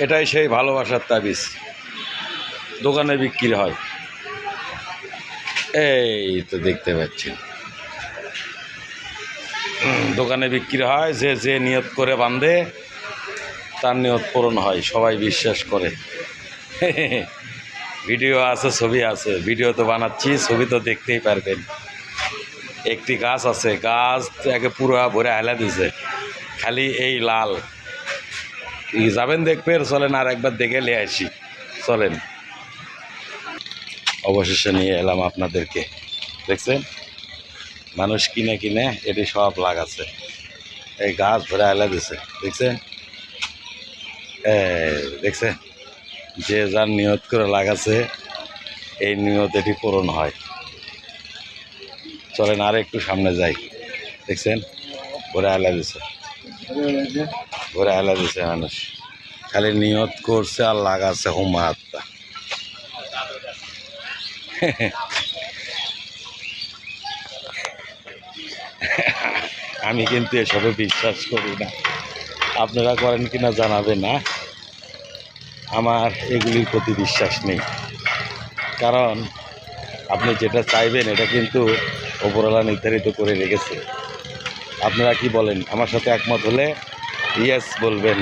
এটাই সেই ভালোবাসার তাবিজ, দোকানে বিক্রি হয়। এই তো দেখতে পাচ্ছেন দোকানে বিক্রি হয়, যে যে নিয়ত করে বাঁধে তার নিয়ত পূরণ হয়, সবাই বিশ্বাস করে। ভিডিও আছে, ছবি আছে, ভিডিও তো বানাচ্ছি, ছবি তো দেখতেই পারবেন। একটি গাছ আছে, গাছ একে পুরো ভরে হেলা দিছে, খালি এই লাল। যাবেন দেখবেন, চলেন আর একবার দেখে নিয়ে আসি, চলেন। অবশেষে নিয়ে এলাম আপনাদেরকে, দেখছেন মানুষ কিনে কিনে এটি সব লাগাচ্ছে, এই গাছ ভরে হেলা দিছে, দেখছেন। দেখছেন, যে যার নিয়ত করে লাগাচ্ছে, এই নিয়ত এটি পূরণ হয়। চলেন আর একটু সামনে যাই, দেখছেন ভরে হেলা দিছে, ভরে হেলা দিছে মানুষ, খালি নিয়ত করছে আর লাগাচ্ছে হুমা হাতটা। আমি কিন্তু এসবে বিশ্বাস করি না, আপনারা করেন কিনা জানাবেন না। আমার এগুলির প্রতি বিশ্বাস নেই, কারণ আপনি যেটা চাইবেন এটা কিন্তু ওপরওয়ালা নির্ধারিত করে রেখেছে। আপনারা কি বলেন? আমার সাথে একমত হলে ইয়েস বলবেন।